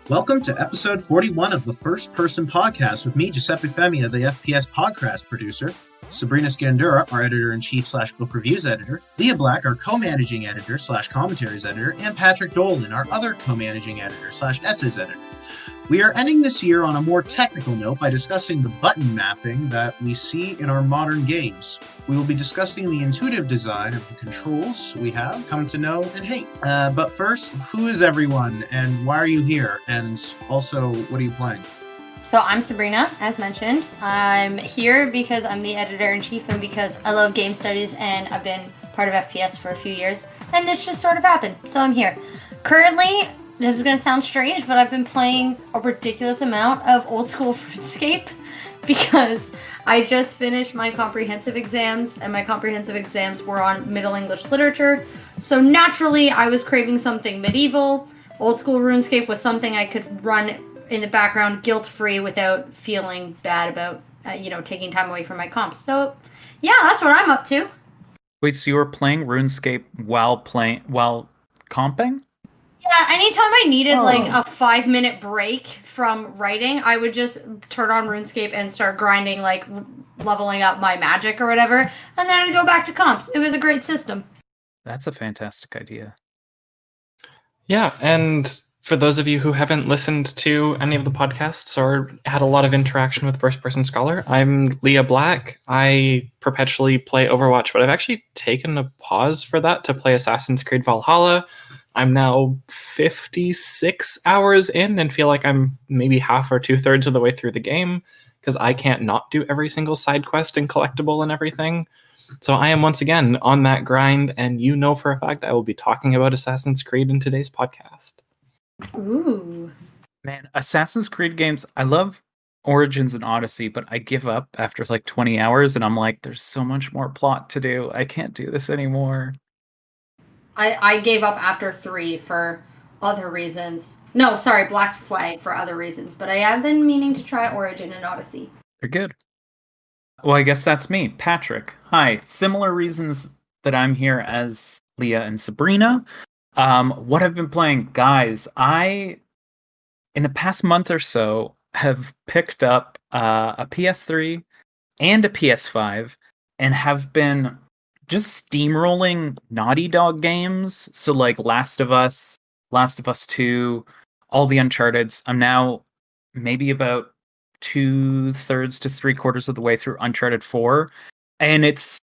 Welcome to episode 41 of the First Person Podcast with me, Giuseppe, the FPS podcast producer, Sabrina Scandura, our editor-in-chief / book reviews editor, Leah Black, our co-managing editor / commentaries editor, and Patrick Dolan, our other co-managing editor / essays editor. We are ending this year on a more technical note by discussing the button mapping that we see in our modern games. We will be discussing the intuitive design of the controls we have come to know and hate. But first, who is everyone and why are you here? And also, what are you playing? So I'm Sabrina, as mentioned. I'm here because I'm the editor-in-chief and because I love game studies and I've been part of FPS for a few years. And this just sort of happened, so I'm here. Currently, this is going to sound strange, but I've been playing a ridiculous amount of old school RuneScape because I just finished my comprehensive exams, and my comprehensive exams were on Middle English literature. So naturally, I was craving something medieval. Old school RuneScape was something I could run in the background guilt-free without feeling bad about, taking time away from my comps. So, yeah, that's what I'm up to. Wait, so you were playing RuneScape while comping? Yeah, anytime I needed a 5-minute break from writing, I would just turn on RuneScape and start grinding, leveling up my magic or whatever, and then I'd go back to comps. It was a great system. That's a fantastic idea. Yeah, and for those of you who haven't listened to any of the podcasts or had a lot of interaction with First Person Scholar, I'm Leah Black. I perpetually play Overwatch, but I've actually taken a pause for that to play Assassin's Creed Valhalla. I'm now 56 hours in and feel like I'm maybe half or 2/3 of the way through the game because I can't not do every single side quest and collectible and everything. So I am once again on that grind, and you know for a fact I will be talking about Assassin's Creed in today's podcast. Ooh. Man, Assassin's Creed games, I love Origins and Odyssey, but I give up after 20 hours and I'm like, there's so much more plot to do. I can't do this anymore. I gave up after 3 for other reasons. No, sorry, Black Flag for other reasons. But I have been meaning to try Origin and Odyssey. They're good. Well, I guess that's me, Patrick. Hi. Similar reasons that I'm here as Leah and Sabrina. What I've been playing, guys, in the past month or so, have picked up a PS3 and a PS5 and have been just steamrolling Naughty Dog games. So Last of Us 2, all the Uncharted's. I'm now maybe about 2/3 to 3/4 of the way through Uncharted 4. And it's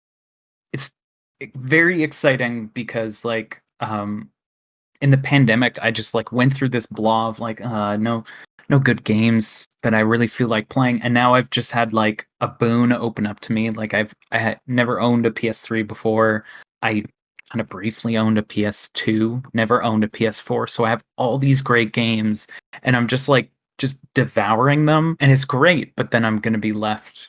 very exciting because in the pandemic, I just went through this blah of no good games that I really feel like playing, and now I've just had a boon open up to me. I had never owned a PS3 before. I kind of briefly owned a PS2, never owned a PS4, so I have all these great games, and I'm just devouring them, and it's great. But then I'm gonna be left,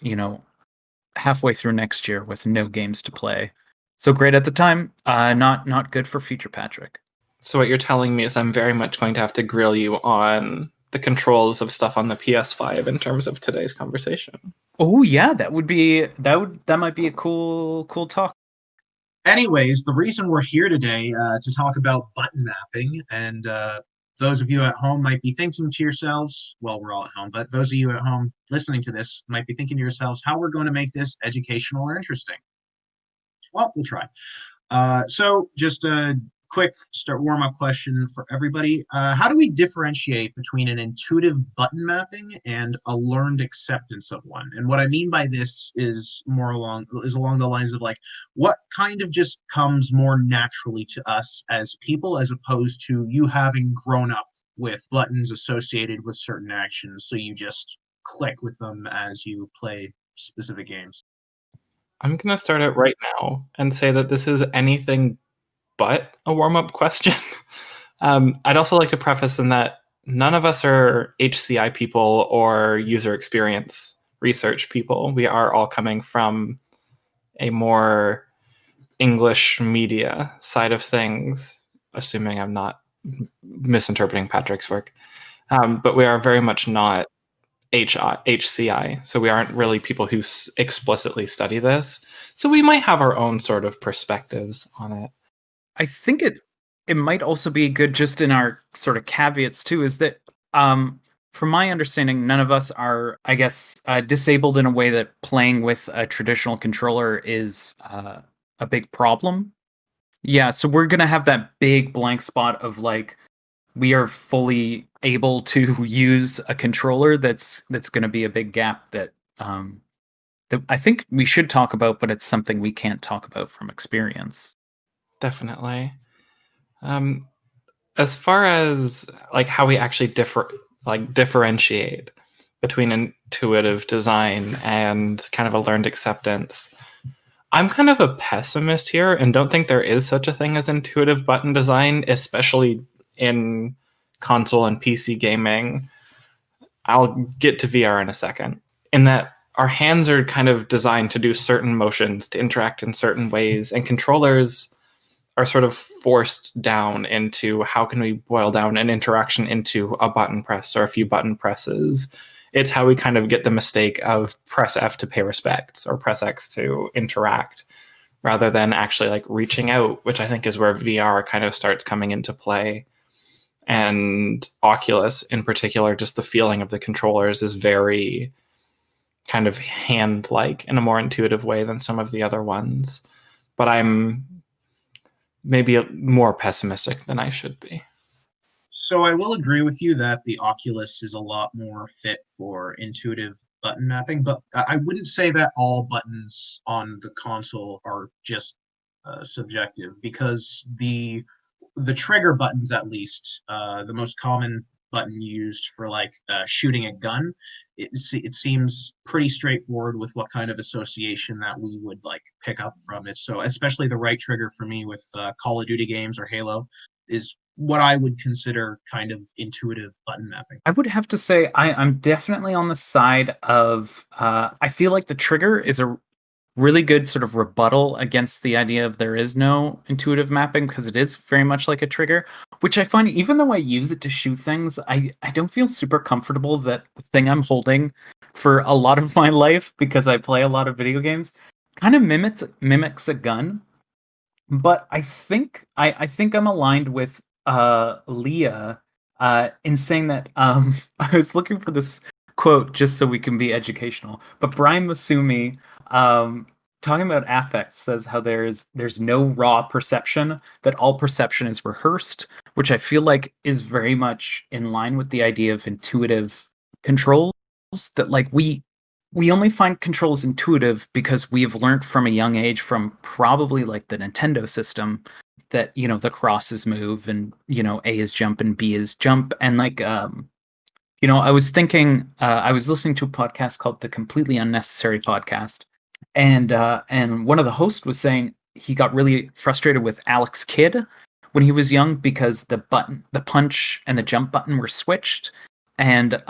halfway through next year with no games to play. So great at the time, not good for future Patrick. So what you're telling me is I'm very much going to have to grill you on the controls of stuff on the PS5 in terms of today's conversation. Oh yeah, that might be a cool talk. Anyways, the reason we're here today to talk about button mapping, and those of you at home might be thinking to yourselves, well, we're all at home, but those of you at home listening to this might be thinking to yourselves, how we're going to make this educational or interesting. Well, we'll try. So just a quick warm-up question for everybody. How do we differentiate between an intuitive button mapping and a learned acceptance of one? And what I mean by this is along the lines of what kind of just comes more naturally to us as people, as opposed to you having grown up with buttons associated with certain actions, so you just click with them as you play specific games. I'm going to start out right now and say that this is anything but a warm-up question. I'd also like to preface in that none of us are HCI people or user experience research people. We are all coming from a more English media side of things, assuming I'm not misinterpreting Patrick's work. But we are very much not HCI, so we aren't really people who explicitly study this. So we might have our own sort of perspectives on it. I think it might also be good, just in our sort of caveats too, is that from my understanding, none of us are, I guess, disabled in a way that playing with a traditional controller is a big problem. Yeah, so we're gonna have that big blank spot of like we are fully able to use a controller. That's gonna be a big gap that I think we should talk about, but it's something we can't talk about from experience. Definitely. As far as like how we actually differentiate between intuitive design and kind of a learned acceptance, I'm kind of a pessimist here and don't think there is such a thing as intuitive button design, especially in console and PC gaming. I'll get to VR in a second. In that our hands are kind of designed to do certain motions, to interact in certain ways, and controllers are sort of forced down into how can we boil down an interaction into a button press or a few button presses. It's how we kind of get the mistake of press F to pay respects or press X to interact, rather than actually like reaching out, which I think is where VR kind of starts coming into play. And Oculus in particular, just the feeling of the controllers is very kind of hand-like in a more intuitive way than some of the other ones. But I'm maybe more pessimistic than I should be. So I will agree with you that the Oculus is a lot more fit for intuitive button mapping, but I wouldn't say that all buttons on the console are just subjective, because the trigger buttons, at least the most common button used for like shooting a gun, it seems pretty straightforward with what kind of association that we would like pick up from it. So especially the right trigger for me with Call of Duty games or Halo is what I would consider kind of intuitive button mapping. I would have to say I'm definitely on the side of I feel like the trigger is a really good sort of rebuttal against the idea of there is no intuitive mapping, because it is very much like a trigger, which I find even though I use it to shoot things, I don't feel super comfortable that the thing I'm holding for a lot of my life, because I play a lot of video games, kind of mimics a gun. But I think I'm aligned with Leah in saying that I was looking for this quote just so we can be educational. But Brian Masumi, talking about affect, says how there's no raw perception, that all perception is rehearsed, which I feel like is very much in line with the idea of intuitive controls, that like we only find controls intuitive because we've learned from a young age, from probably like the Nintendo system, that the cross is move, and A is jump and B is jump. And like I was thinking, I was listening to a podcast called The Completely Unnecessary Podcast, and one of the hosts was saying he got really frustrated with Alex Kidd when he was young, because the punch and the jump button were switched. And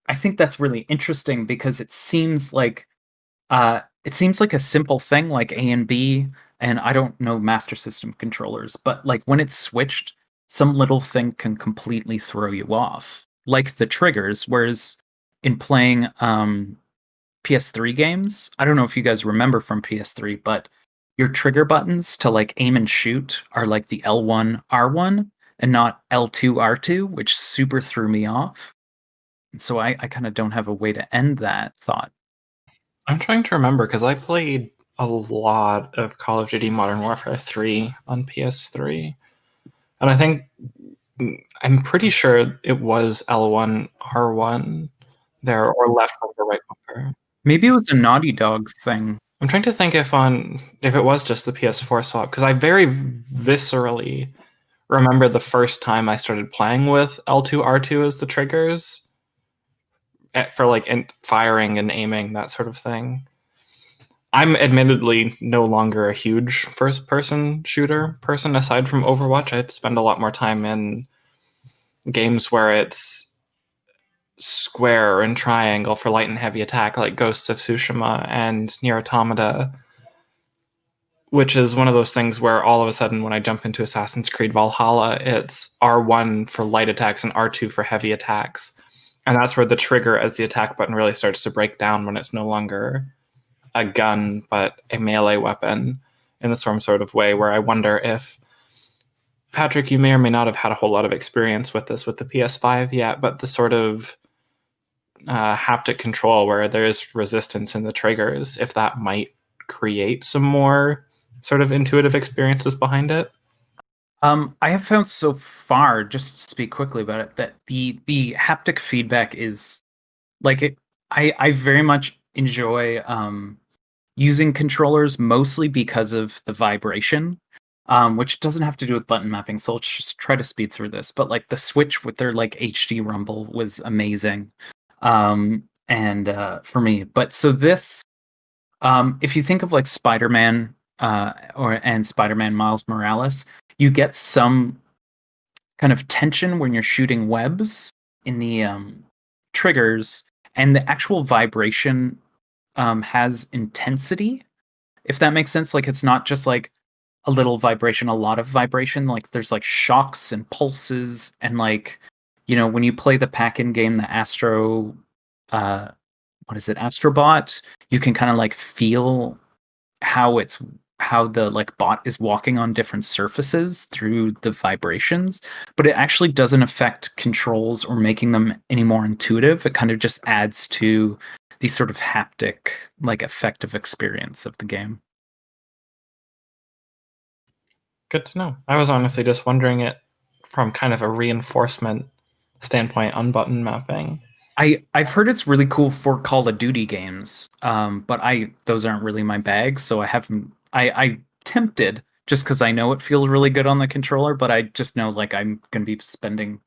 I think that's really interesting, because it seems like a simple thing like A and B, and I don't know Master System controllers, but like when it's switched, some little thing can completely throw you off, like the triggers. Whereas in playing PS3 games, I don't know if you guys remember from PS3, but your trigger buttons to like aim and shoot are like the L1 R1 and not L2 R2, which super threw me off. So I kind of don't have a way to end that thought. I'm trying to remember because I played a lot of Call of Duty Modern Warfare 3 on PS3. And I think I'm pretty sure it was L1 R1 there, or left bumper, right bumper. Maybe it was a Naughty Dog thing. I'm trying to think if it was just the PS4 swap, because I very viscerally remember the first time I started playing with L2 R2 as the triggers for like firing and aiming, that sort of thing. I'm admittedly no longer a huge first-person shooter person aside from Overwatch. I spend a lot more time in games where it's square and triangle for light and heavy attack, like Ghosts of Tsushima and Nier Automata, which is one of those things where all of a sudden when I jump into Assassin's Creed Valhalla, it's R1 for light attacks and R2 for heavy attacks. And that's where the trigger as the attack button really starts to break down, when it's no longer a gun, but a melee weapon in the sort of way, where I wonder if Patrick, you may or may not have had a whole lot of experience with this with the PS5 yet, but the sort of haptic control where there's resistance in the triggers, if that might create some more sort of intuitive experiences behind it. I have found so far, just to speak quickly about it, that the haptic feedback is like it. I very much enjoy using controllers mostly because of the vibration, which doesn't have to do with button mapping. So let's just try to speed through this. But like the Switch with their like HD rumble was amazing, and for me. But so this, if you think of like Spider-Man, and Spider-Man Miles Morales, you get some kind of tension when you're shooting webs in the triggers, and the actual vibration has intensity, if that makes sense. Like it's not just like a little vibration, a lot of vibration. Like there's like shocks and pulses, and like, when you play the pack-in game, the Astro, what is it, Astrobot, you can kind of like feel how the like bot is walking on different surfaces through the vibrations, but it actually doesn't affect controls or making them any more intuitive. It kind of just adds to the sort of haptic, like effective experience of the game. Good to know. I was honestly just wondering it from kind of a reinforcement standpoint on button mapping. I've heard it's really cool for Call of Duty games, but those aren't really my bag, so I haven't. I tempted just because I know it feels really good on the controller, but I just know like I'm gonna be spending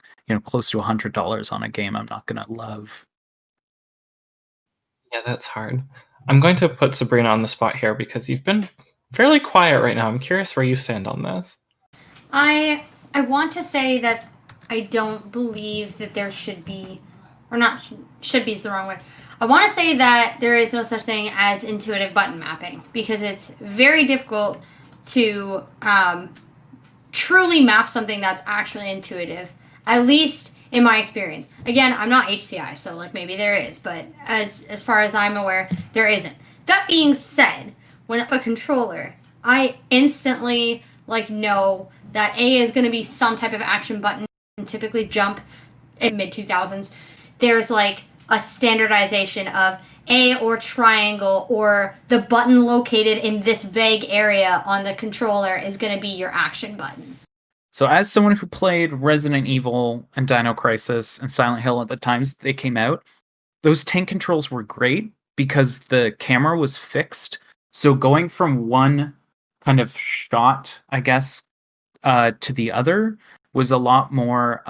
close to $100 on a game I'm not gonna love. Yeah, that's hard. I'm going to put Sabrina on the spot here because you've been fairly quiet right now. I'm curious where you stand on this. I want to say that I don't believe that there should be, or not should be is the wrong word. I want to say that there is no such thing as intuitive button mapping because it's very difficult to truly map something that's actually intuitive, at least in my experience. Again, I'm not HCI, so like maybe there is, but as far as I'm aware, there isn't. That being said, when I put a controller, I instantly know that A is going to be some type of action button, typically jump in mid 2000s. There's like a standardization of A or triangle, or the button located in this vague area on the controller is going to be your action button. So as someone who played Resident Evil and Dino Crisis and Silent Hill at the times they came out, those tank controls were great because the camera was fixed. So going from one kind of shot, I guess, to the other was a lot more,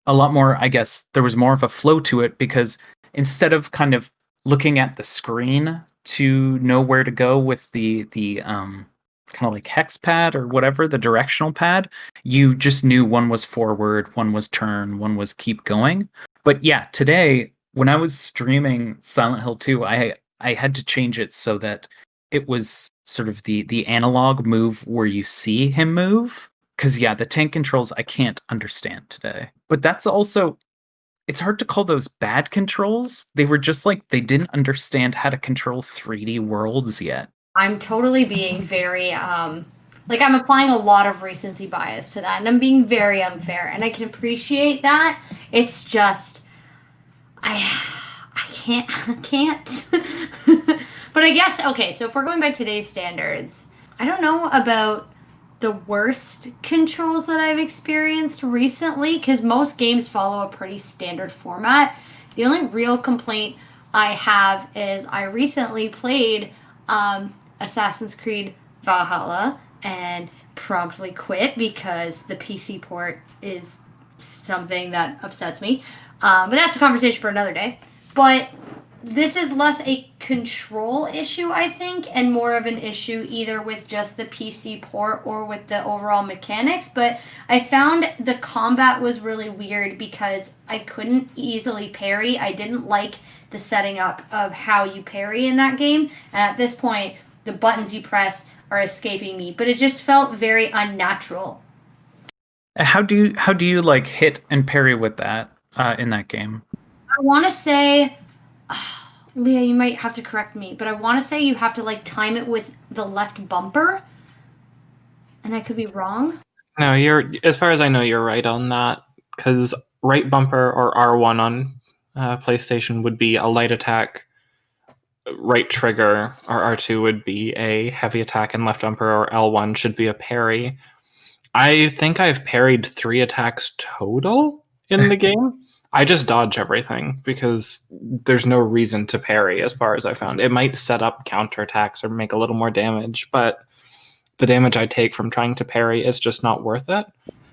I guess there was more of a flow to it, because instead of kind of looking at the screen to know where to go with the kind of like hex pad or whatever, the directional pad, you just knew one was forward, one was turn, one was keep going. But yeah, today when I was streaming Silent Hill 2, I had to change it so that it was sort of the analog move where you see him move. Because yeah, the tank controls I can't understand today. But that's also, it's hard to call those bad controls. They were just like, they didn't understand how to control 3D worlds yet. I'm totally being very, I'm applying a lot of recency bias to that, and I'm being very unfair, and I can appreciate that. It's just, I can't. But I guess, okay, so if we're going by today's standards, I don't know about the worst controls that I've experienced recently, because most games follow a pretty standard format. The only real complaint I have is I recently played Assassin's Creed Valhalla and promptly quit because the PC port is something that upsets me. But that's a conversation for another day. But this is less a control issue, I think, and more of an issue either with just the PC port or with the overall mechanics. But I found the combat was really weird because I couldn't easily parry. I didn't like the setting up of how you parry in that game. And at this point, the buttons you press are escaping me. But it just felt very unnatural. How do you like hit and parry with that in that game? I want to say, Leah, you might have to correct me, but I want to say you have to like time it with the left bumper. and I could be wrong. No, as far as I know, you're right on that. Because right bumper or R1 on PlayStation would be a light attack. Right trigger or R2 would be a heavy attack, and left bumper or L1 should be a parry. I think I've parried 3 attacks total in the game. I just dodge everything because there's no reason to parry as far as I found. It might set up counterattacks or make a little more damage, but the damage I take from trying to parry is just not worth it.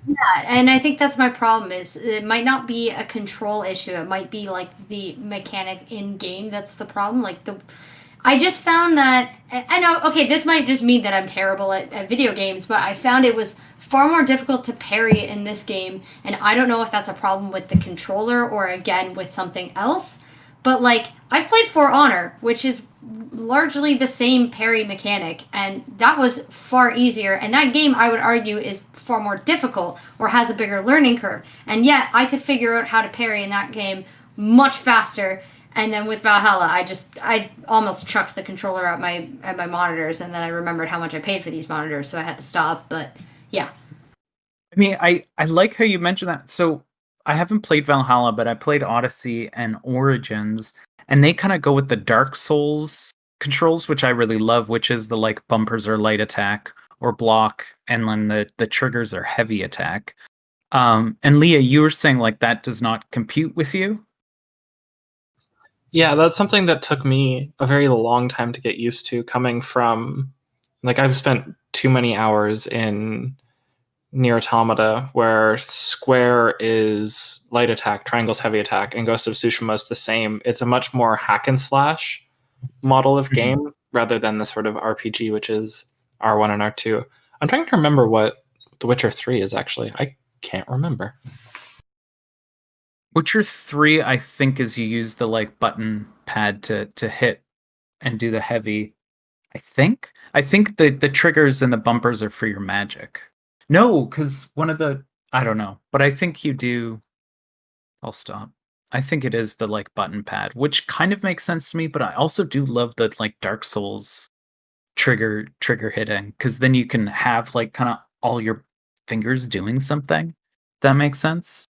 Yeah, and I think that's my problem is it might not be a control issue. It might be like the mechanic in game that's the problem. I just found that I know okay, this might just mean that I'm terrible at video games, but I found it was far more difficult to parry in this game, and I don't know if that's a problem with the controller or again with something else. But like I've played For Honor, which is largely the same parry mechanic, and that was far easier. And that game, I would argue, is far more difficult or has a bigger learning curve. And yet, I could figure out how to parry in that game much faster. And then with Valhalla, I almost chucked the controller at my monitors, and then I remembered how much I paid for these monitors, so I had to stop. But yeah. I mean, I like how you mentioned that. So I haven't played Valhalla, but I played Odyssey and Origins, and they kind of go with the Dark Souls controls, which I really love, which is the like bumpers are light attack or block, and then the triggers are heavy attack. And Leah, you were saying like that does not compute with you. Yeah, that's something that took me a very long time to get used to, coming from like I've spent too many hours in Near Automata, where square is light attack, triangle's heavy attack, and Ghost of Tsushima is the same. It's a much more hack and slash model of game rather than the sort of RPG, which is R1 and R2. I'm trying to remember what The Witcher 3 is actually. I can't remember. Witcher 3, I think, is you use the like button pad to hit and do the heavy. I think the triggers and the bumpers are for your magic. No, because I don't know, but I think you do. I'll stop. I think it is the like button pad, which kind of makes sense to me, but I also do love the like Dark Souls trigger hitting, because then you can have like kind of all your fingers doing something. That makes sense.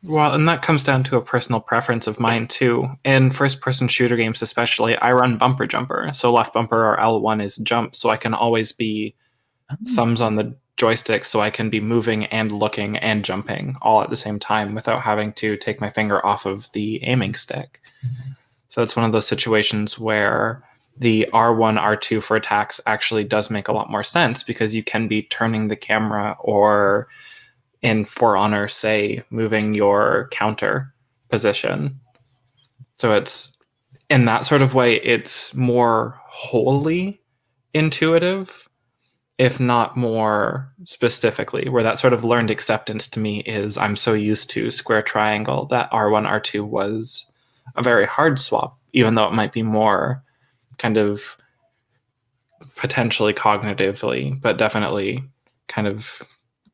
Well, and that comes down to a personal preference of mine too. In first-person shooter games especially, I run bumper jumper. So left bumper or L1 is jump, so I can always be thumbs on the joystick, so I can be moving and looking and jumping all at the same time without having to take my finger off of the aiming stick. So it's one of those situations where the R1, R2 for attacks actually does make a lot more sense, because you can be turning the camera or, in For Honor, say, moving your counter position. So it's, in that sort of way, it's more wholly intuitive, if not more specifically, where that sort of learned acceptance to me is I'm so used to square triangle that R1, R2 was a very hard swap, even though it might be more kind of potentially cognitively, but definitely kind of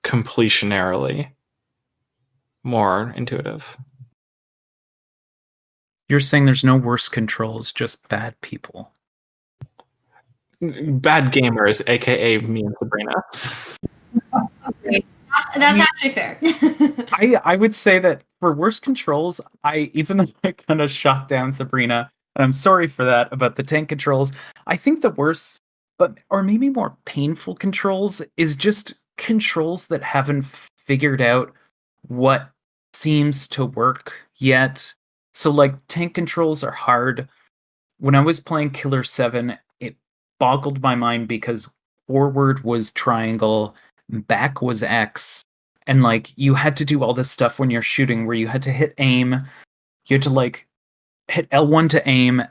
completionarily more intuitive. You're saying there's no worse controls, just bad people. Bad gamers, aka me and Sabrina. Okay. That's actually fair. I would say that for worst controls, even though I kind of shot down Sabrina, and I'm sorry for that about the tank controls, I think the worst, or maybe more painful controls is just controls that haven't figured out what seems to work yet. So like tank controls are hard. When I was playing Killer 7, it boggled my mind because forward was triangle, back was X, and like you had to do all this stuff when you're shooting where you had to hit aim, you had to like hit L1 to aim,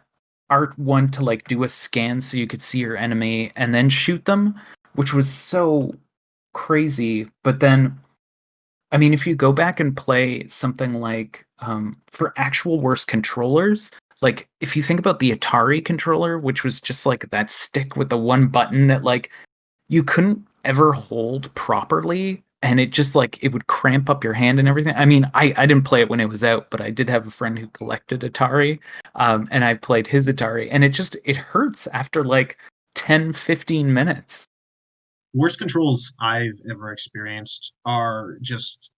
R1 to like do a scan so you could see your enemy and then shoot them, which was so crazy. But then I mean, if you go back and play something like for actual worse controllers, like if you think about the Atari controller, which was just like that stick with the one button that like you couldn't ever hold properly, and it just like it would cramp up your hand and everything. I mean, I didn't play it when it was out, but I did have a friend who collected Atari, and I played his Atari, and it hurts after like 10, 15 minutes. worst controls I've ever experienced are just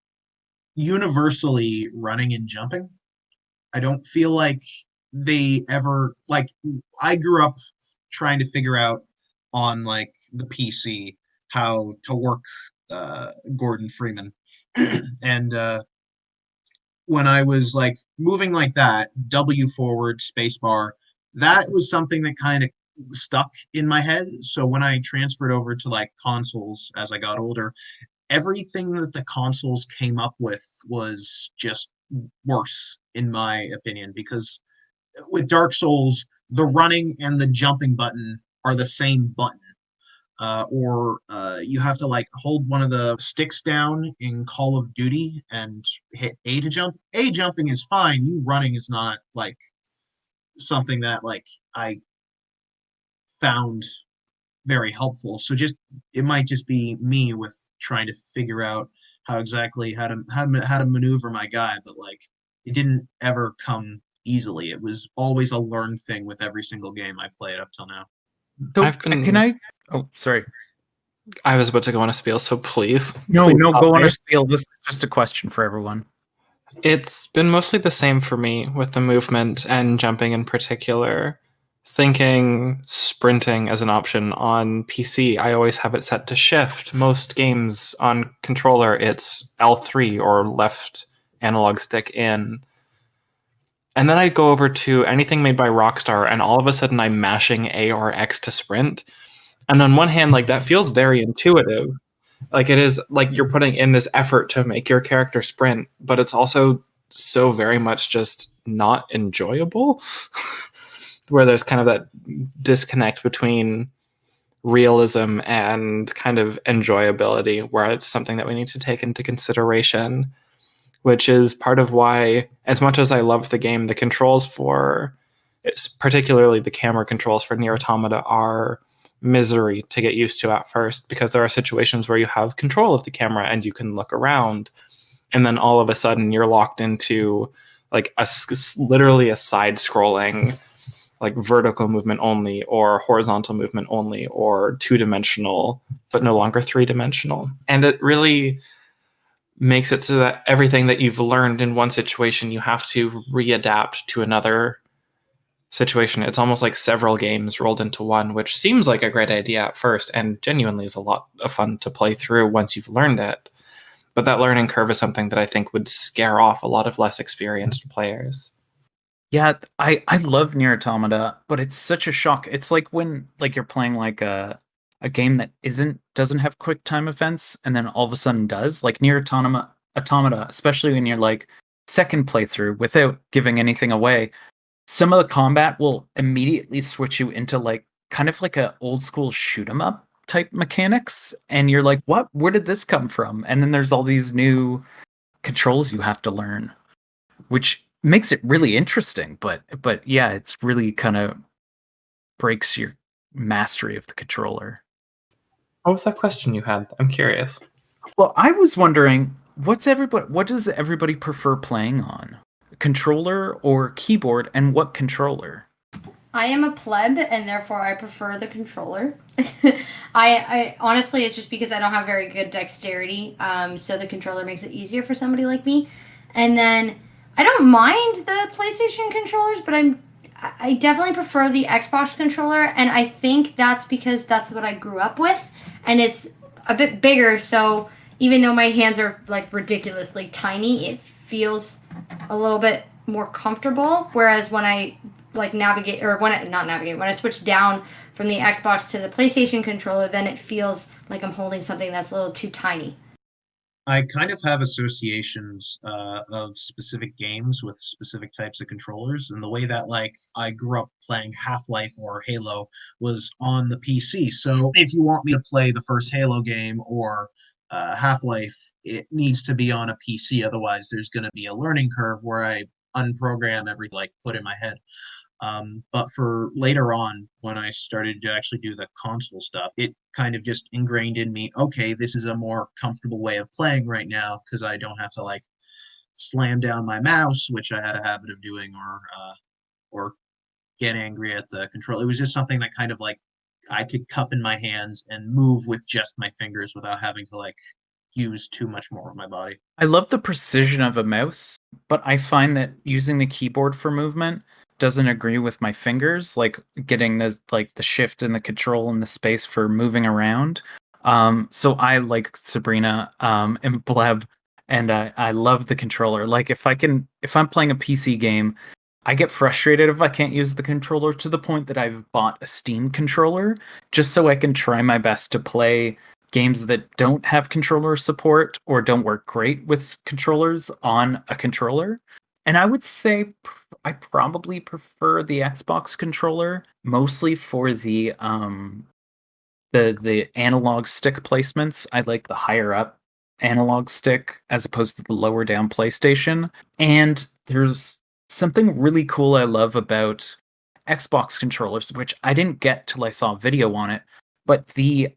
universally running and jumping. I don't feel like they ever like I grew up trying to figure out on like the PC how to work Gordon Freeman. And when I was like moving like that, W forward, spacebar, that was something that kind of stuck in my head. So when I transferred over to like consoles as I got older, everything that the consoles came up with was just worse, in my opinion, because with Dark Souls, the running and the jumping button are the same button. Or you have to like hold one of the sticks down in Call of Duty and hit A to jump. A jumping is fine. You running is not like something that like I found very helpful. So just it might just be me with trying to figure out how exactly how to maneuver my guy, but like it didn't ever come easily. It was always a learned thing with every single game I've played up till now. So I've been. can I? Oh, sorry. I was about to go on a spiel, so please. No, please no, stop go on me. a spiel. This is just a question for everyone. It's been mostly the same for me with the movement and jumping in particular. Thinking sprinting as an option on PC, I always have it set to shift. Most games on controller, it's L3 or left analog stick in. And then I go over to anything made by Rockstar, and all of a sudden I'm mashing A or X to sprint. And on one hand, like that feels very intuitive. Like it is like you're putting in this effort to make your character sprint, but it's also so very much just not enjoyable. Where there's kind of that disconnect between realism and kind of enjoyability, where it's something that we need to take into consideration, which is part of why, as much as I love the game, the controls for, it's particularly the camera controls for Nier Automata are misery to get used to at first, because there are situations where you have control of the camera and you can look around, and then all of a sudden you're locked into like literally a side-scrolling like vertical movement only or horizontal movement only or two-dimensional but no longer three-dimensional. And it really makes it so that everything that you've learned in one situation you have to readapt to another situation. It's almost like several games rolled into one, which seems like a great idea at first and genuinely is a lot of fun to play through once you've learned it. But that learning curve is something that I think would scare off a lot of less experienced players. Yeah, I love Nier Automata, but it's such a shock. It's like when like you're playing like a game that doesn't have quick time events and then all of a sudden does. Like Nier Automata, especially when you're like second playthrough without giving anything away. Some of the combat will immediately switch you into like kind of like a old school shoot 'em up type mechanics, and you're like, "What? Where did this come from?" And then there's all these new controls you have to learn, which makes it really interesting. But yeah, it's really kind of breaks your mastery of the controller. What was that question you had? I'm curious. Well, I was wondering, what does everybody prefer playing on? Controller or keyboard, and what controller? I am a pleb, and therefore I prefer the controller. I honestly, it's just because I don't have very good dexterity, so the controller makes it easier for somebody like me. And then I don't mind the PlayStation controllers, but I definitely prefer the Xbox controller, and I think that's because that's what I grew up with, and it's a bit bigger. So even though my hands are like ridiculously tiny, it feels a little bit more comfortable. Whereas when I like navigate, or when I not navigate, when I switch down from the Xbox to the PlayStation controller, then it feels like I'm holding something that's a little too tiny. I kind of have associations of specific games with specific types of controllers, and the way that like I grew up playing Half-Life or Halo was on the PC. So if you want me to play the first Halo game or Half-Life, it needs to be on a PC. Otherwise, there's going to be a learning curve where I unprogram everything like put in my head. But for later on, when I started to actually do the console stuff, it kind of just ingrained in me, okay, this is a more comfortable way of playing right now because I don't have to like slam down my mouse, which I had a habit of doing, or get angry at the control. It was just something that kind of like I could cup in my hands and move with just my fingers without having to like use too much more of my body. I love the precision of a mouse, but I find that using the keyboard for movement doesn't agree with my fingers, like getting the shift and the control and the space for moving around. So I like Sabrina and Bleb, and I love the controller. Like if I'm playing a PC game, I get frustrated if I can't use the controller to the point that I've bought a Steam controller just so I can try my best to play games that don't have controller support or don't work great with controllers on a controller. And I would say I probably prefer the Xbox controller mostly for the analog stick placements. I like the higher up analog stick as opposed to the lower down PlayStation. And there's something really cool I love about Xbox controllers, which I didn't get till I saw a video on it, but the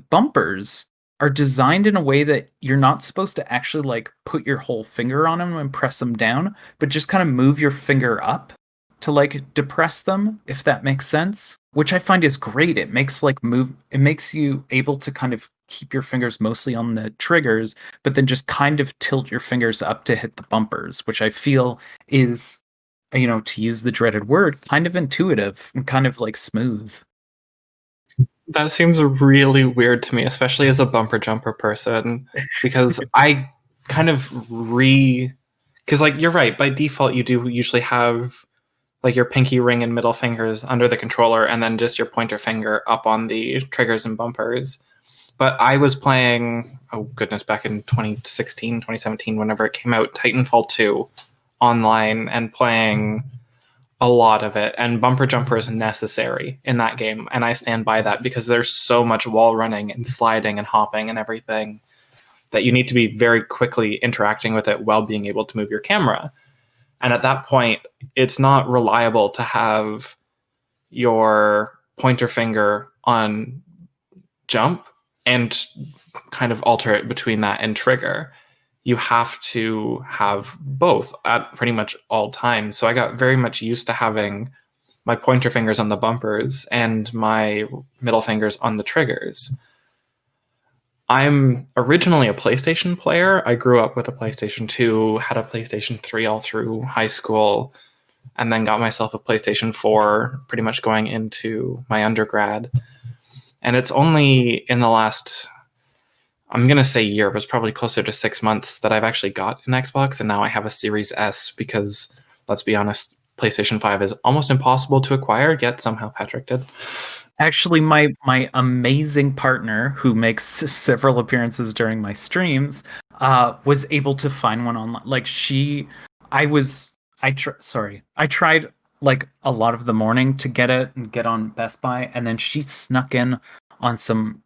bumpers are designed in a way that you're not supposed to actually like put your whole finger on them and press them down, but just kind of move your finger up to like depress them, if that makes sense, which I find is great. It makes you able to kind of keep your fingers mostly on the triggers, but then just kind of tilt your fingers up to hit the bumpers, which I feel is, to use the dreaded word, kind of intuitive and kind of like smooth. That seems really weird to me, especially as a bumper jumper person, because I kind of because like you're right, by default you do usually have like your pinky ring and middle fingers under the controller and then just your pointer finger up on the triggers and bumpers. But I was playing, oh goodness, back in 2016, 2017, whenever it came out, Titanfall 2 online and playing a lot of it, and bumper jumper is necessary in that game, and I stand by that because there's so much wall running and sliding and hopping and everything that you need to be very quickly interacting with it while being able to move your camera. And at that point, it's not reliable to have your pointer finger on jump and kind of alter it between that and trigger. You have to have both at pretty much all times. So I got very much used to having my pointer fingers on the bumpers and my middle fingers on the triggers. I'm originally a PlayStation player. I grew up with a PlayStation 2, had a PlayStation 3 all through high school, and then got myself a PlayStation 4 pretty much going into my undergrad. And it's only in the last, I'm going to say year, but it's probably closer to 6 months that I've actually got an Xbox, and now I have a Series S because, let's be honest, PlayStation 5 is almost impossible to acquire, yet somehow Patrick did. Actually, my amazing partner, who makes several appearances during my streams, was able to find one online. Like I tried like a lot of the morning to get it and get on Best Buy, and then she snuck in on some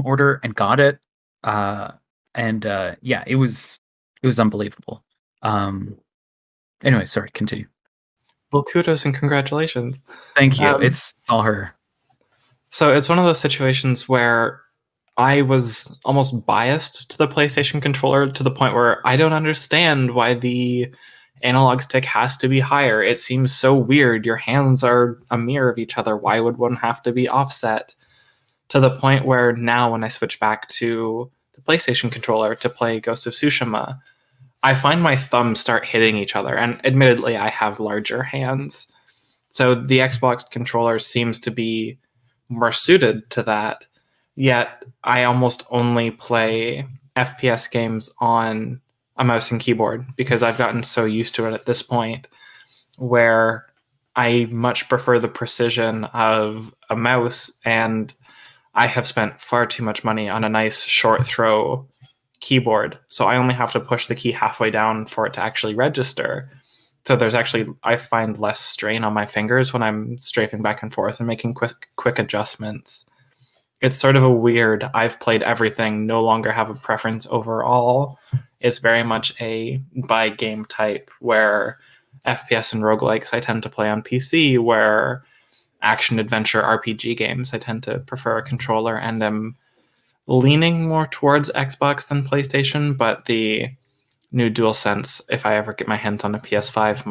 order and got it. Yeah, it was unbelievable. Anyway, sorry, continue. Well, kudos and congratulations. Thank you. It's all her. So it's one of those situations where I was almost biased to the PlayStation controller to the point where I don't understand why the analog stick has to be higher. It seems so weird. Your hands are a mirror of each other. Why would one have to be offset? To the point where now when I switch back to the PlayStation controller to play Ghost of Tsushima, I find my thumbs start hitting each other. And admittedly, I have larger hands. So the Xbox controller seems to be more suited to that. Yet I almost only play FPS games on a mouse and keyboard because I've gotten so used to it at this point where I much prefer the precision of a mouse, and I have spent far too much money on a nice short throw keyboard. So I only have to push the key halfway down for it to actually register. So there's actually, I find less strain on my fingers when I'm strafing back and forth and making quick adjustments. It's sort of a weird, I've played everything, no longer have a preference overall. It's very much a by game type where FPS and roguelikes I tend to play on PC, where action adventure RPG games I tend to prefer a controller, and I'm leaning more towards Xbox than PlayStation, but the new DualSense, if I ever get my hands on a PS5,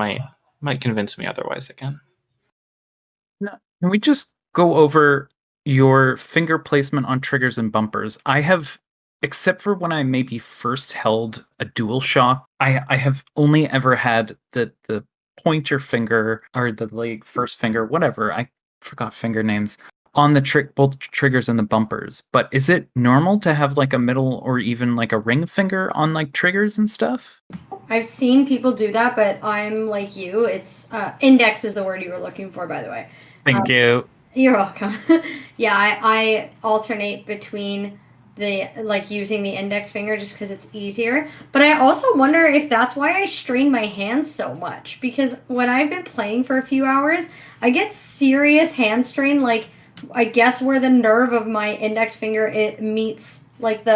might convince me otherwise again. No, can we just go over your finger placement on triggers and bumpers. I have, except for when I maybe first held a DualShock, I have only ever had the pointer finger or the like first finger, whatever. I forgot finger names on the both triggers and the bumpers. But is it normal to have like a middle or even like a ring finger on like triggers and stuff? I've seen people do that, but I'm like you. It's index is the word you were looking for, by the way. Thank you. You're welcome. Yeah, I alternate between the like using the index finger just because it's easier. But I also wonder if that's why I strain my hands so much, because when I've been playing for a few hours, I get serious hand strain. Like I guess where the nerve of my index finger it meets like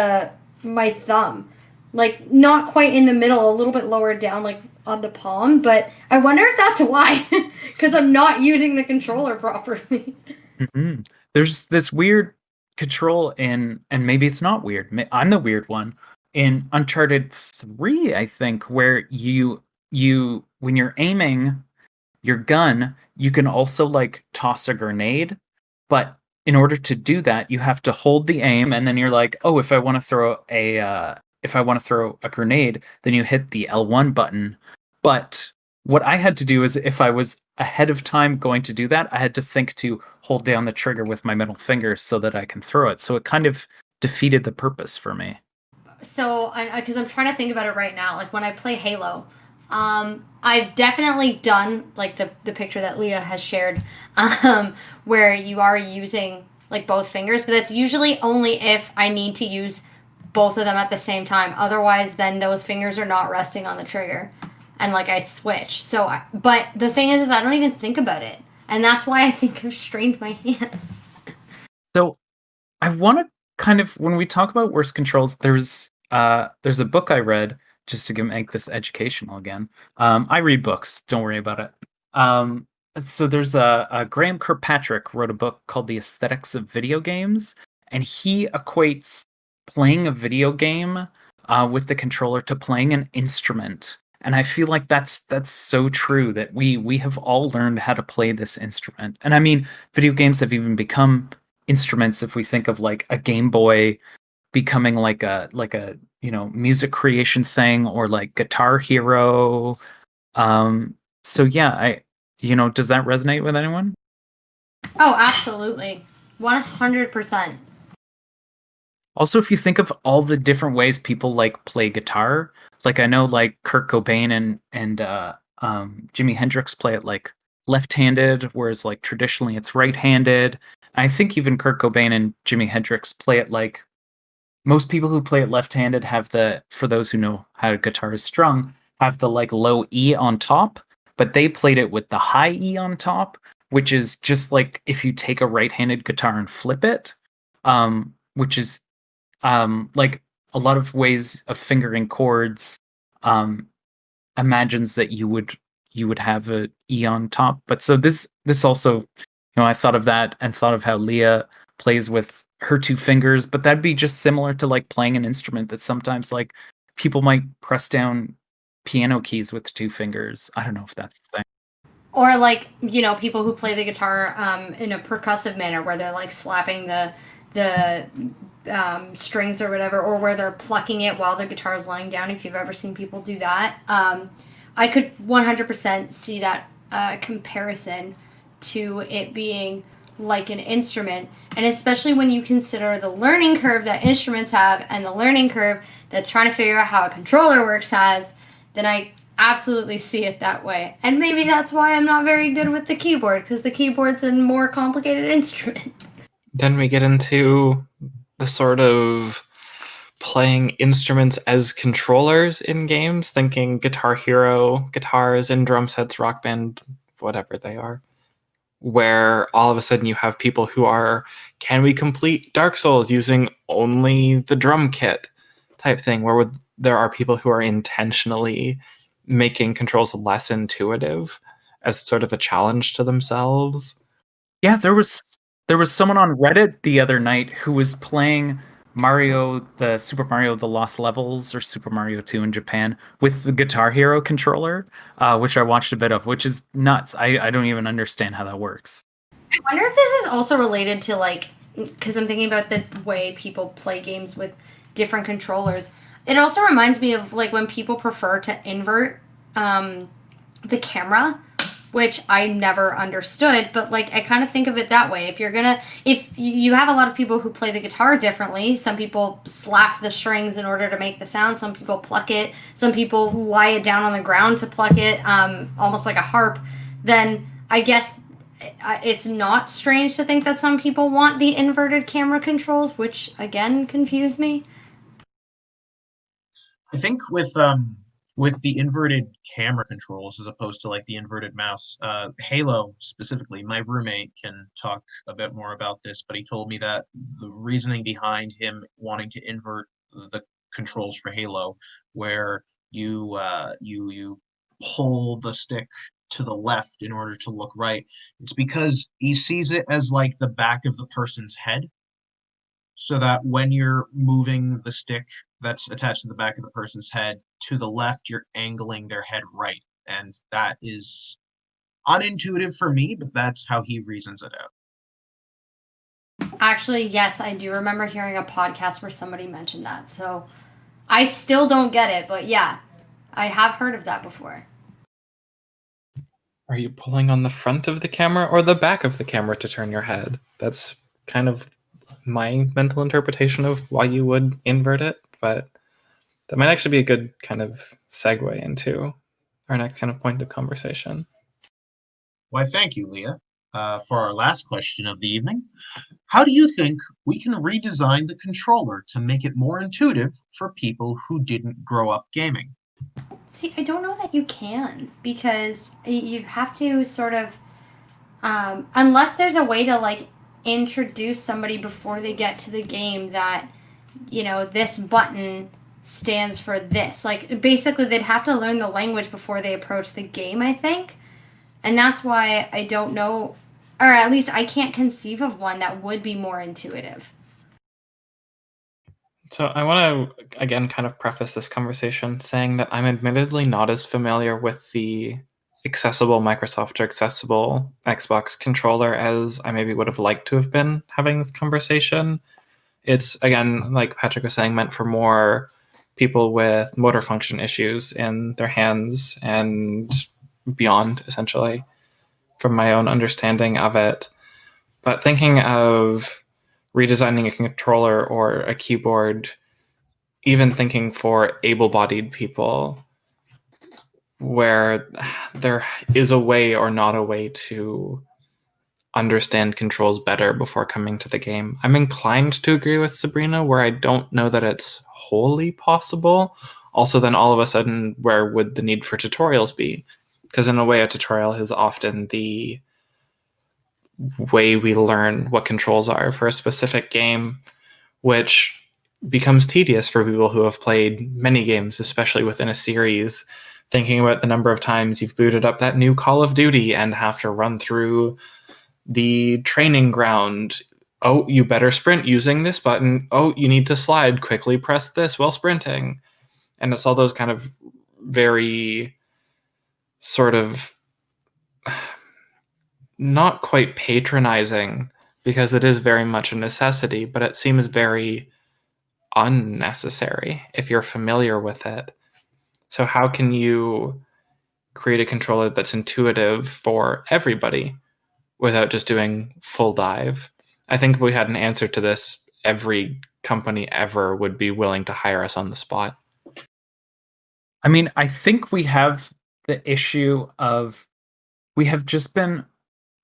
my thumb, like not quite in the middle, a little bit lower down, like on the palm. But I wonder if that's why, because I'm not using the controller properly. Mhm. There's this weird control in, and maybe it's not weird. I'm the weird one in Uncharted 3, I think, where you when you're aiming your gun, you can also like toss a grenade, but in order to do that, you have to hold the aim, and then you're like, oh, if I want to throw a grenade, then you hit the L1 button. But what I had to do is if I was ahead of time going to do that, I had to think to hold down the trigger with my middle finger so that I can throw it. So it kind of defeated the purpose for me. So, because I'm trying to think about it right now, like when I play Halo, I've definitely done like the picture that Leah has shared, where you are using like both fingers, but that's usually only if I need to use both of them at the same time. Otherwise, then those fingers are not resting on the trigger, and like I switch. So, but the thing is I don't even think about it, and that's why I think I've strained my hands. So I want to kind of, when we talk about worst controls, there's a book I read just to make this educational again. I read books, don't worry about it. So there's a Graham Kirkpatrick wrote a book called The Aesthetics of Video Games, and he equates playing a video game with the controller to playing an instrument. And I feel like that's so true, that we have all learned how to play this instrument. And I mean, video games have even become instruments if we think of like a Game Boy becoming like a music creation thing, or like Guitar Hero. So yeah, does that resonate with anyone? Oh, absolutely, 100%. Also, if you think of all the different ways people like play guitar, like I know like Kurt Cobain and Jimi Hendrix play it like left-handed, whereas like traditionally it's right-handed. I think even Kurt Cobain and Jimi Hendrix play it like most people who play it left-handed have for those who know how guitar is strung, have the like low E on top, but they played it with the high E on top, which is just like if you take a right-handed guitar and flip it, which is like a lot of ways of fingering chords imagines that you would have a E on top. But so this also, I thought of that and thought of how Leah plays with her two fingers, but that'd be just similar to like playing an instrument that sometimes like people might press down piano keys with two fingers. I don't know if that's the thing. Or like, people who play the guitar in a percussive manner where they're like slapping the strings or whatever, or where they're plucking it while the guitar is lying down. If you've ever seen people do that, I could 100% see that comparison to it being like an instrument. And especially when you consider the learning curve that instruments have and the learning curve that trying to figure out how a controller works has, then I absolutely see it that way. And maybe that's why I'm not very good with the keyboard, because the keyboard's a more complicated instrument. Then we get into the sort of playing instruments as controllers in games, thinking Guitar Hero, guitars and drum sets, Rock Band, whatever they are, where all of a sudden you have people who are, can we complete Dark Souls using only the drum kit type thing, where there are people who are intentionally making controls less intuitive as sort of a challenge to themselves. Yeah, there was someone on Reddit the other night who was playing Super Mario The Lost Levels, or Super Mario 2 in Japan, with the Guitar Hero controller, which I watched a bit of, which is nuts. I don't even understand how that works. wonder if this is also related to like, because I'm thinking about the way people play games with different controllers. It also reminds me of like when people prefer to invert the camera, which I never understood, but like I kind of think of it that way. If you have a lot of people who play the guitar differently, some people slap the strings in order to make the sound, some people pluck it, some people lie it down on the ground to pluck it, almost like a harp, then I guess it's not strange to think that some people want the inverted camera controls, which again confuse me. I think with the inverted camera controls as opposed to like the inverted mouse, Halo specifically, my roommate can talk a bit more about this, but he told me that the reasoning behind him wanting to invert the controls for Halo, where you pull the stick to the left in order to look right, it's because he sees it as like the back of the person's head so that when you're moving the stick that's attached to the back of the person's head to the left, you're angling their head right. And that is unintuitive for me, but that's how he reasons it out. Actually, yes, I do remember hearing a podcast where somebody mentioned that. So I still don't get it, but yeah, I have heard of that before. Are you pulling on the front of the camera or the back of the camera to turn your head? That's kind of my mental interpretation of why you would invert it, but that might actually be a good kind of segue into our next kind of point of conversation. Why, thank you, Leah. For our last question of the evening, how do you think we can redesign the controller to make it more intuitive for people who didn't grow up gaming? See, I don't know that you can because you have to sort of, unless there's a way to like introduce somebody before they get to the game that, this button stands for this. Like, basically, they'd have to learn the language before they approach the game, I think. And that's why I don't know, or at least I can't conceive of one that would be more intuitive. So I want to, again, kind of preface this conversation saying that I'm admittedly not as familiar with the accessible Microsoft or accessible Xbox controller as I maybe would have liked to have been having this conversation. It's, again, like Patrick was saying, meant for more people with motor function issues in their hands and beyond, essentially, from my own understanding of it. But thinking of redesigning a controller or a keyboard, even thinking for able-bodied people, where there is a way or not a way to understand controls better before coming to the game. I'm inclined to agree with Sabrina, where I don't know that it's wholly possible. Also, then all of a sudden, where would the need for tutorials be? Because in a way, a tutorial is often the way we learn what controls are for a specific game, which becomes tedious for people who have played many games, especially within a series, thinking about the number of times you've booted up that new Call of Duty and have to run through the training ground. Oh, you better sprint using this button. Oh, you need to slide. Quickly press this while sprinting. And it's all those kind of very sort of not quite patronizing, because it is very much a necessity, but it seems very unnecessary if you're familiar with it. So how can you create a controller that's intuitive for everybody without just doing full dive? I think if we had an answer to this, every company ever would be willing to hire us on the spot. I mean, I think we have the issue of we have just been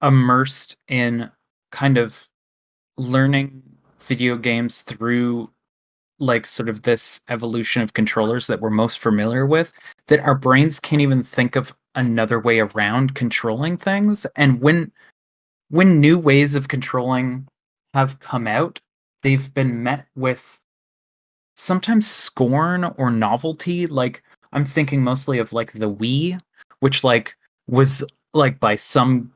immersed in kind of learning video games through like sort of this evolution of controllers that we're most familiar with, that our brains can't even think of another way around controlling things. And when new ways of controlling have come out, they've been met with sometimes scorn or novelty. Like, I'm thinking mostly of like the Wii, which like was like by some,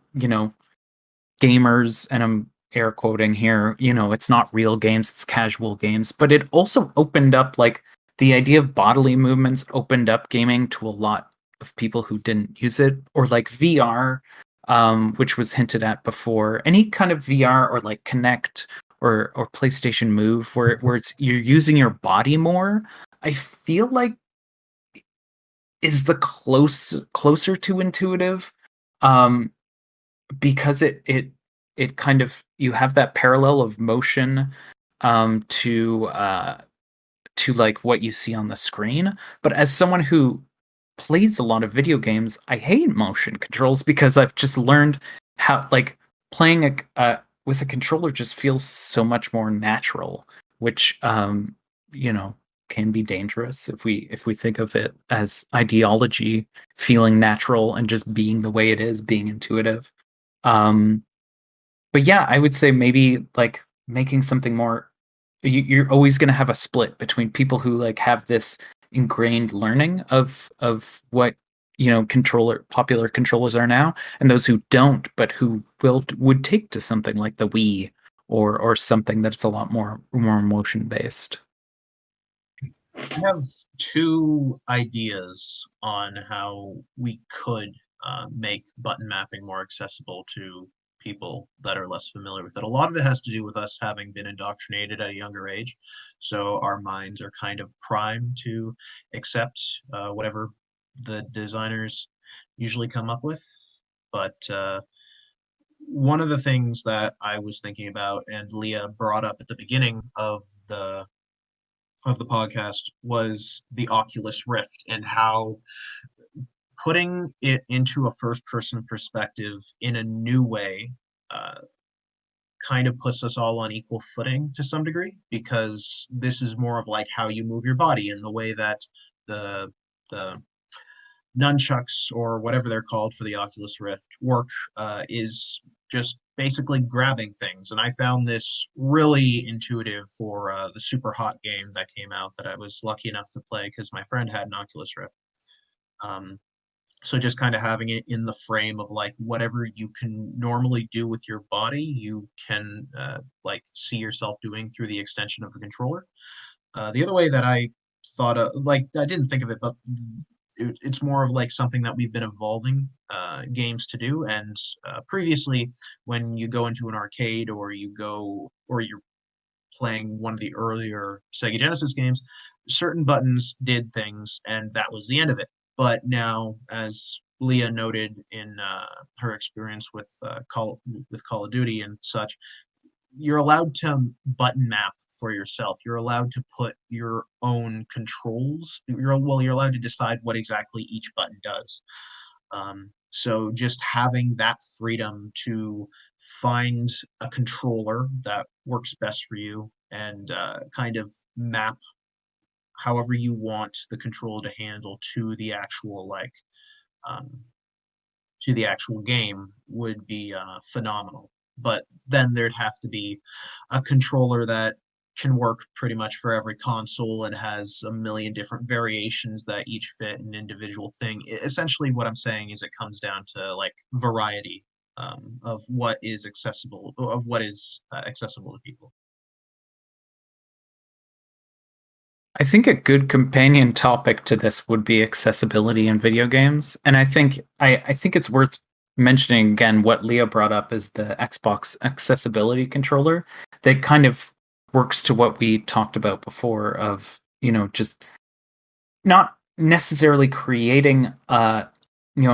gamers, and I'm air quoting here, it's not real games, it's casual games, but it also opened up like the idea of bodily movements opened up gaming to a lot of people who didn't use it, or like VR which was hinted at before. Any kind of VR or like Kinect or PlayStation Move, where it's you're using your body more, I feel like is the closer to intuitive, because it kind of you have that parallel of motion to like what you see on the screen. But as someone who plays a lot of video games, I hate motion controls because I've just learned how like playing with a controller just feels so much more natural, which you know can be dangerous if we think of it as ideology feeling natural and just being the way it is, being intuitive. Um, but yeah, I would say maybe like making something more. You're always going to have a split between people who like have this ingrained learning of what popular controllers are now, and those who don't, but who would take to something like the Wii or something that's a lot more motion based. I have two ideas on how we could make button mapping more accessible to people that are less familiar with it. A lot of it has to do with us having been indoctrinated at a younger age, so our minds are kind of primed to accept whatever the designers usually come up with. But one of the things that I was thinking about, and Leah brought up at the beginning of the podcast, was the Oculus Rift and how putting it into a first person perspective in a new way uh, kind of puts us all on equal footing to some degree, because this is more of like how you move your body and the way that the nunchucks or whatever they're called for the Oculus Rift work is just basically grabbing things. And I found this really intuitive for the super hot game that came out that I was lucky enough to play because my friend had an Oculus Rift. Um, so just kind of having it in the frame of like whatever you can normally do with your body, you can like see yourself doing through the extension of the controller. The other way that I thought of, like, I didn't think of it, but it's more of like something that we've been evolving games to do. And previously, when you go into an arcade or you're playing one of the earlier Sega Genesis games, certain buttons did things, and that was the end of it. But now, as Leah noted in her experience with Call of Duty and such, you're allowed to button map for yourself. You're allowed to put your own controls. You're allowed to decide what exactly each button does. So just having that freedom to find a controller that works best for you and kind of map however you want the controller to handle um, to the actual game would be phenomenal. But then there'd have to be a controller that can work pretty much for every console and has a million different variations that each fit an individual thing. Essentially, what I'm saying is it comes down to like variety of what is accessible to people. I think a good companion topic to this would be accessibility in video games, and I think it's worth mentioning again what Leah brought up is the Xbox accessibility controller that kind of works to what we talked about before of just not necessarily creating a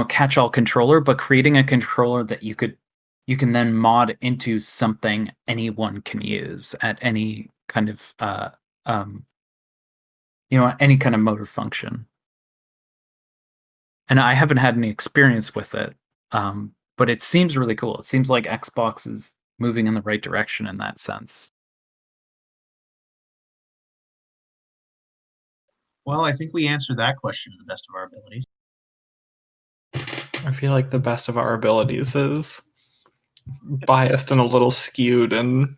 catch-all controller, but creating a controller that you can then mod into something anyone can use at any kind of um, any kind of motor function. And I haven't had any experience with it, but it seems really cool. It seems like Xbox is moving in the right direction in that sense. Well, I think we answered that question to the best of our abilities. I feel like the best of our abilities is biased and a little skewed and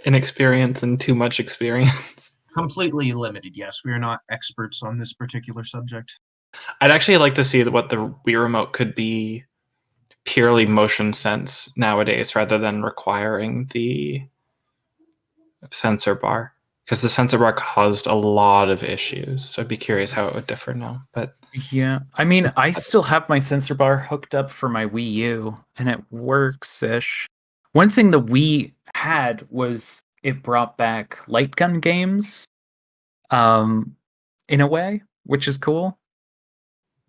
inexperience and too much experience. Completely limited, yes. We are not experts on this particular subject. I'd actually like to see what the Wii Remote could be purely motion sense nowadays rather than requiring the sensor bar, because the sensor bar caused a lot of issues. So I'd be curious how it would differ now. But Yeah, I mean, I still have my sensor bar hooked up for my Wii U, and it works-ish. One thing the Wii had was it brought back light gun games, um, in a way, which is cool.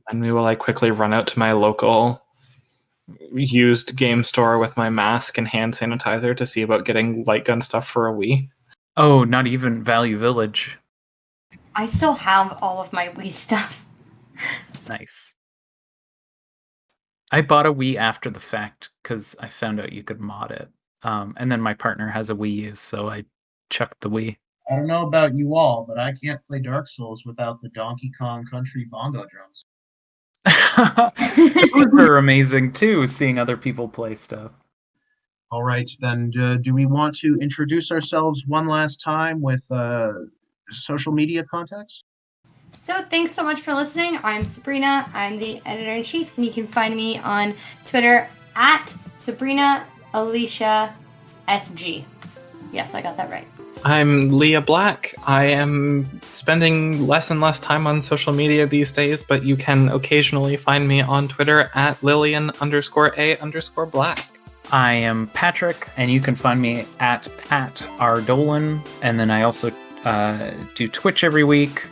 And we will quickly run out to my local used game store with my mask and hand sanitizer to see about getting light gun stuff for a Wii. Oh, not even Value Village. I still have all of my Wii stuff. Nice. I bought a Wii after the fact because I found out you could mod it. And then my partner has a Wii U, so I chucked the Wii. I don't know about you all, but I can't play Dark Souls without the Donkey Kong Country bongo drums. Those are amazing too, seeing other people play stuff. All right, then, do we want to introduce ourselves one last time with social media contacts? So thanks so much for listening. I'm Sabrina. I'm the editor-in-chief, and you can find me on Twitter at Sabrina Alicia SG. Yes, I got that right. I'm Leah Black. I am spending less and less time on social media these days, but you can occasionally find me on Twitter at Lillian_A_Black. I am Patrick, and you can find me at Pat R. Dolan, and then I also do Twitch every week,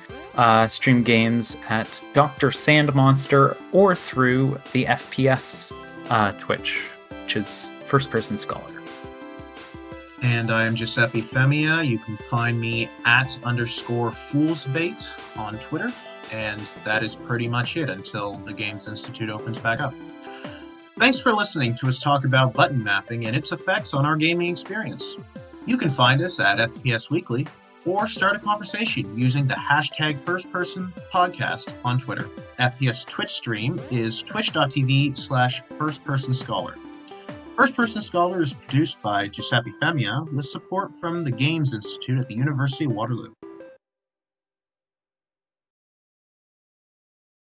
stream games at Dr. Sandmonster, or through the FPS Twitch, which is First Person Scholar. And I am Giuseppe Femia. You can find me at _foolsbait on Twitter. And that is pretty much it until the Games Institute opens back up. Thanks for listening to us talk about button mapping and its effects on our gaming experience. You can find us at FPS Weekly or start a conversation using the hashtag FirstPersonPodcast on Twitter. FPS Twitch stream is twitch.tv/firstpersonscholar. First Person Scholar is produced by Giuseppe Femia with support from the Games Institute at the University of Waterloo.